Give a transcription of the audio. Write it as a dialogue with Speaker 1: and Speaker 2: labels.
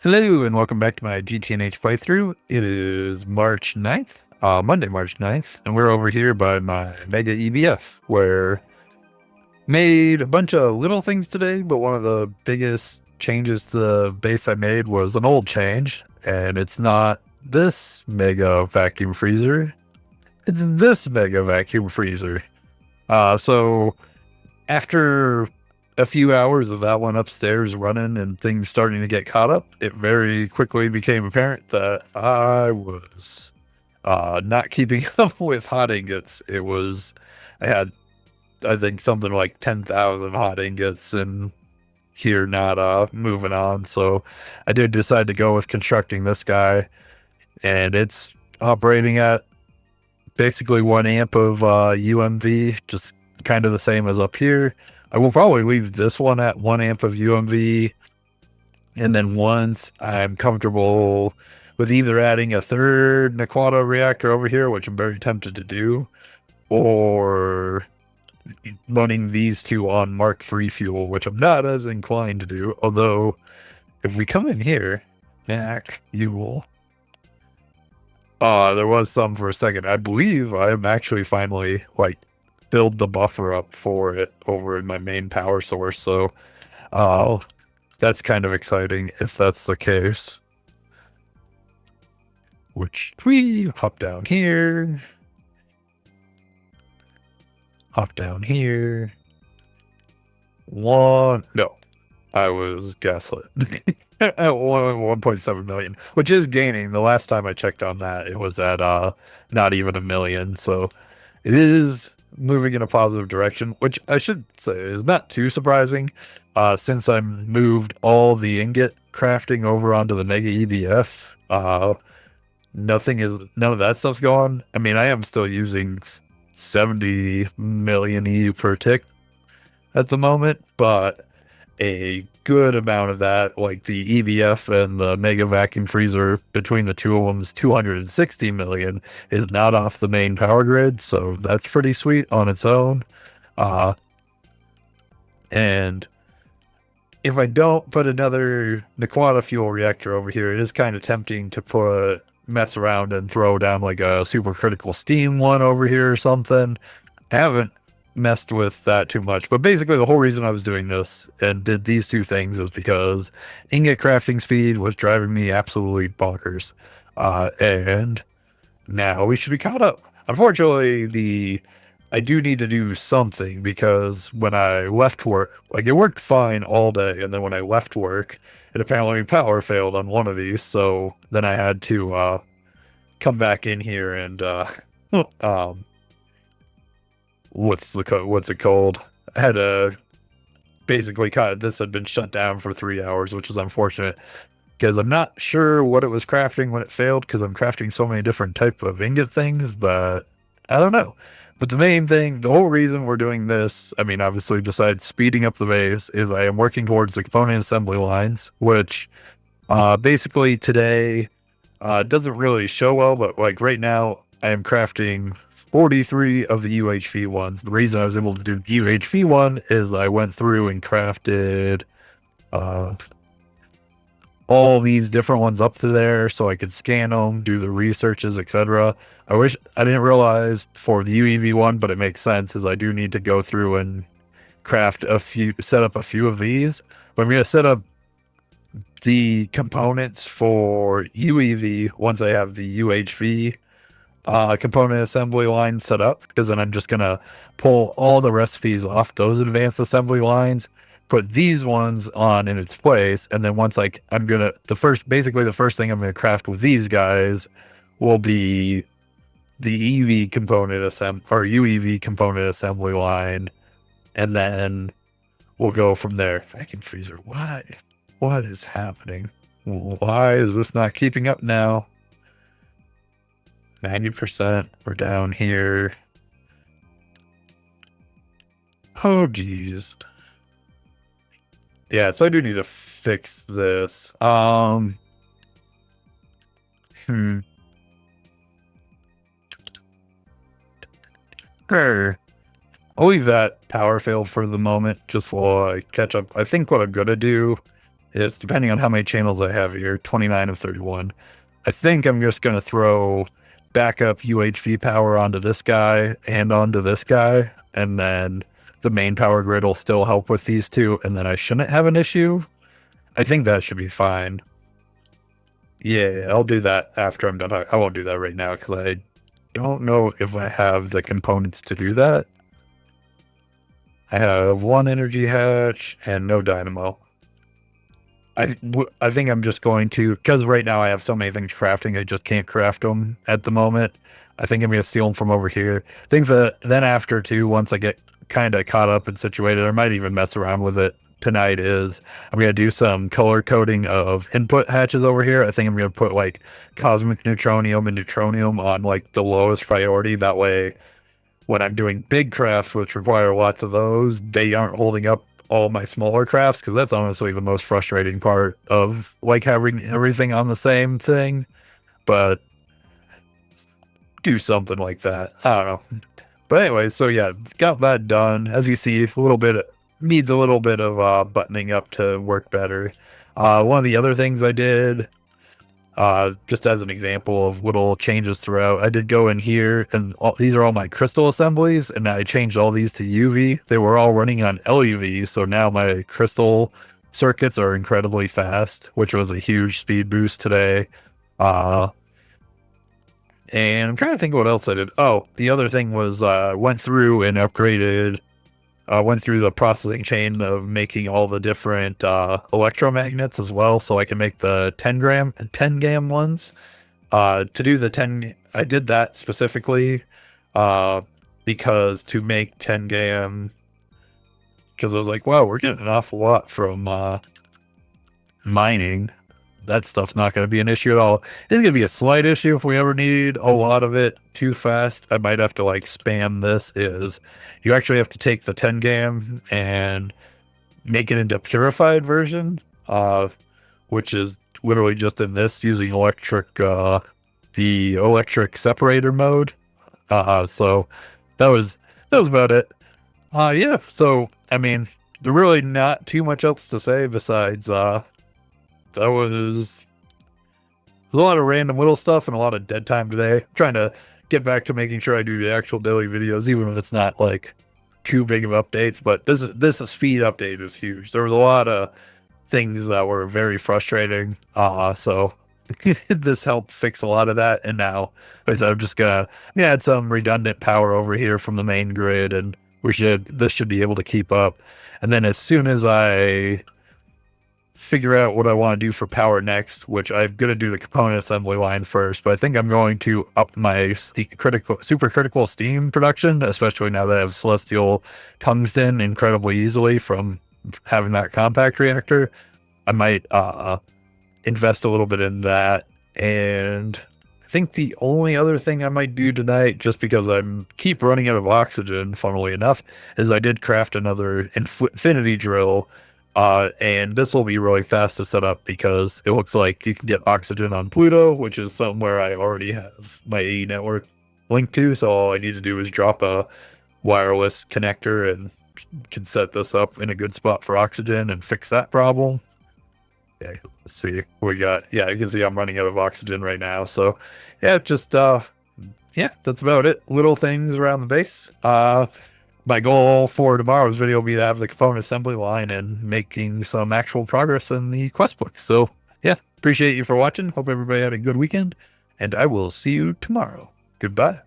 Speaker 1: Hello and welcome back to my GTNH playthrough. It is March 9th, Monday, March 9th, and we're over here by my Mega EVF, where made a bunch of little things today, but one of the biggest changes to the base I made was an old change, and it's not this Mega Vacuum Freezer, it's this Mega Vacuum Freezer. So after a few hours of that one upstairs running and things starting to get caught up, it very quickly became apparent that I was not keeping up with hot ingots. I had, I think, something like 10,000 hot ingots and here not moving on. So I did decide to go with constructing this guy, and it's operating at basically 1 amp of UMV, just kind of the same as up here. I will probably leave this one at 1 amp of UMV, and then once I'm comfortable with either adding a third Naquata reactor over here, which I'm very tempted to do, or running these two on Mark III fuel, which I'm not as inclined to do. Although, if we come in here, Mac fuel, there was some for a second. I believe I am actually finally build the buffer up for it over in my main power source. So that's kind of exciting if that's the case. Which we hop down here. Hop down here. No, I was gaslit. At 1.7 million, which is gaining. The last time I checked on that, it was at not even a million. So it is moving in a positive direction, which I should say is not too surprising, since I moved all the ingot crafting over onto the Mega EVF. None of that stuff's gone. I mean, I am still using 70 million EU per tick at the moment, but a good amount of that, like the EVF and the Mega Vacuum Freezer, between the two of them is 260 million, is not off the main power grid, so that's pretty sweet on its own. And if I don't put another Naquata fuel reactor over here, it is kind of tempting to mess around and throw down like a supercritical steam one over here or something. I haven't messed with that too much, but basically the whole reason I was doing this and did these two things is because ingot crafting speed was driving me absolutely bonkers, and now we should be caught up. Unfortunately, I do need to do something, because when I left work, like, it worked fine all day, and then when I left work, it apparently power failed on one of these, so then I had to come back in here and what's it called? I had to basically this had been shut down for 3 hours, which was unfortunate because I'm not sure what it was crafting when it failed, because I'm crafting so many different type of ingot things, but I don't know. But the whole reason we're doing this, I mean, obviously besides speeding up the base, is I am working towards the component assembly lines, which basically today doesn't really show well, but like right now I am crafting 43 of the UHV ones. The reason I was able to do UHV one is I went through and crafted all these different ones up to there so I could scan them, do the researches, etc. I wish I didn't realize for the UEV one, but it makes sense, as I do need to go through and set up a few of these. But I'm going to set up the components for UEV once I have the UHV component assembly line set up, because then I'm just going to pull all the recipes off those advanced assembly lines, put these ones on in its place, and then once basically the first thing I'm going to craft with these guys will be the EV component or UEV component assembly line, and then we'll go from there. Vacuum freezer, what is happening? Why is this not keeping up now? 90%, we're down here. Oh geez. Yeah, so I do need to fix this. Sure. I'll leave that power failed for the moment, just while I catch up. I think what I'm gonna do It's depending on how many channels I have here, 29 of 31. I think I'm just going to throw backup UHV power onto this guy and onto this guy, and then the main power grid will still help with these two, and then I shouldn't have an issue. I think that should be fine. Yeah, I'll do that after I'm done. I won't do that right now because I don't know if I have the components to do that. I have one energy hatch and no dynamo. I think I'm just going to, because right now I have so many things crafting, I just can't craft them at the moment. I think I'm going to steal them from over here. I think that then after too, once I get kind of caught up and situated, I might even mess around with it tonight is I'm going to do some color coding of input hatches over here. I think I'm going to put like cosmic neutronium and neutronium on like the lowest priority. That way, when I'm doing big crafts, which require lots of those, they aren't holding up all my smaller crafts, because that's honestly the most frustrating part of like having everything on the same thing. But do something like that. I don't know. But anyway, so yeah, got that done. As you see, needs a little bit of buttoning up to work better. One of the other things I did, just as an example of little changes throughout, I did go in here, and these are all my crystal assemblies, and I changed all these to UV. They were all running on LUV, so now my crystal circuits are incredibly fast, which was a huge speed boost today. And I'm trying to think what else I did. Oh, the other thing was went through and upgraded, went through the processing chain of making all the different electromagnets as well, so I can make the 10 gam ones. To do the 10, I did that specifically because to make 10 gam, because I was like, wow, we're getting an awful lot from mining. That stuff's not going to be an issue at all. It's going to be a slight issue if we ever need a lot of it too fast. I might have to like spam this. Is you actually have to take the 10 gam and make it into purified version, which is literally just in this using the electric separator mode. So that was about it. Yeah. So I mean, there's really not too much else to say besides that was a lot of random little stuff and a lot of dead time today. I'm trying to get back to making sure I do the actual daily videos, even if it's not like too big of updates. But this speed update is huge. There was a lot of things that were very frustrating. So this helped fix a lot of that. And now I'm just gonna add some redundant power over here from the main grid, and this should be able to keep up. And then as soon as I figure out what I want to do for power next, which I'm going to do the component assembly line first, but I think I'm going to up my supercritical steam production, especially now that I have celestial tungsten incredibly easily from having that compact reactor. I might invest a little bit in that. And I think the only other thing I might do tonight, just because I keep running out of oxygen, funnily enough, is I did craft another infinity drill. And this will be really fast to set up because it looks like you can get oxygen on Pluto, which is somewhere I already have my AE network linked to. So all I need to do is drop a wireless connector and can set this up in a good spot for oxygen and fix that problem. Yeah, let's see. We got, yeah, you can see I'm running out of oxygen right now. So yeah, just, yeah, that's about it. Little things around the base. My goal for tomorrow's video will be to have the component assembly line and making some actual progress in the quest book. So yeah, appreciate you for watching. Hope everybody had a good weekend, and I will see you tomorrow. Goodbye.